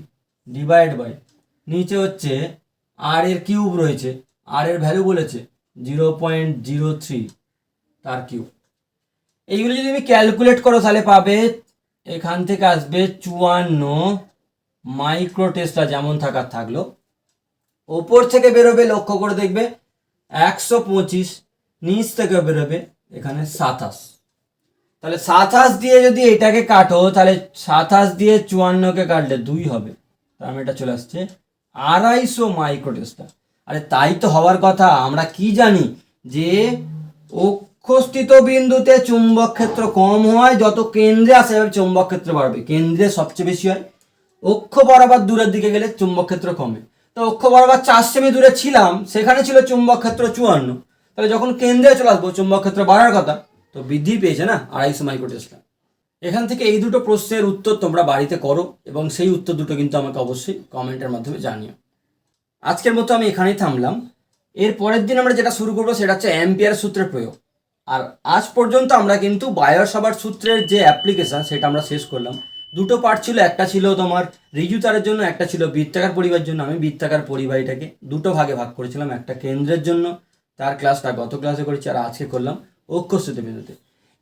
ডিভাইড বাই, নিচে হচ্ছে r³ রয়েছে, r এর ভ্যালু বলেছে 0.03 তার কিউব। এইগুলো যদি তুমি ক্যালকুলেট করো তাহলে পাবে এখান থেকে আসবে 54 মাইক্রো টেসলা, যেমন থাকার থাকলো, ওপর থেকে বেরোবে লক্ষ্য করে দেখবে 125, নিচ থেকে বেরোবে এখানে 27, তাহলে 27 দিয়ে যদি এটাকে কাটো তাহলে 27 দিয়ে 54কে কাটলে 2 হবে, তার মানে এটা চলে আসছে 250 মাইক্রো টেসলা। আরে তাই তো হওয়ার কথা, আমরা কি জানি যে অক্ষস্থিত বিন্দুতে চুম্বক ক্ষেত্র কম হয়, যত কেন্দ্রে আসে চুম্বক ক্ষেত্র বাড়বে, কেন্দ্রে সবচেয়ে বেশি হয়, অক্ষ বরাবর দূরের দিকে গেলে চুম্বক ক্ষেত্র কমে। তো অক্ষ বরাবর 4 সেমি দূরে ছিলাম, সেখানে ছিল চুম্বক ক্ষেত্র 54, তাহলে যখন কেন্দ্রে চলে আসবো চুম্বক ক্ষেত্র বাড়ার কথা, তো বৃদ্ধি পেয়েছে না 250 মাইক্রোটেসলা। এখান থেকে এই দুটো প্রশ্নের উত্তর তোমরা বাড়িতে করো এবং সেই উত্তর দুটো কিন্তু আমাকে অবশ্যই কমেন্টের মাধ্যমে জানিও। আজকের মতো আমি এখানেই থামলাম। এর পরের দিন আমরা যেটা শুরু করবো সেটা হচ্ছে অ্যাম্পিয়ার সূত্রের প্রয়োগ। আর আজ পর্যন্ত আমরা কিন্তু বায়ো সাভার্ট সূত্রের যে অ্যাপ্লিকেশন সেটা আমরা শেষ করলাম। দুটো পার্ট ছিল, একটা ছিল তোমার ঋজু তারের জন্য, একটা ছিল বৃত্তাকার পরিবাহীর জন্য। আমি বৃত্তাকার পরিবাহীটাকে দুটো ভাগে ভাগ করেছিলাম, একটা কেন্দ্রের জন্য, তার ক্লাসটা গত ক্লাসে করেছি, আর আজকে করলাম অক্ষস্থিত বিন্দুতে।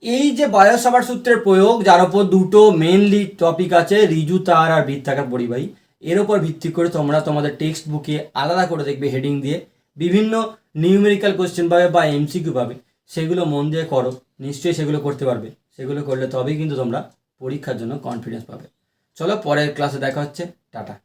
এই যে বায়ো সাভার্ট সূত্রের প্রয়োগ, যার ওপর দুটো মেনলি টপিক আছে, ঋজু তার আর বৃত্তাকার পরিবাহী, এর ওপর ভিত্তি করে তোমরা তোমাদের টেক্সট বুকে আলাদা করে দেখবে হেডিং দিয়ে বিভিন্ন নিউমেরিক্যাল কোশ্চেন পাবে বা এমসিকিউ পাবে। সেগুলো মন দিয়ে করো, নিশ্চয়ই সেগুলো করতে পারবে। সেগুলো করলে তবেই কিন্তু তোমরা পরীক্ষার জন্য কনফিডেন্স পাবে। চলো পরের ক্লাসে দেখা হচ্ছে, টাটা।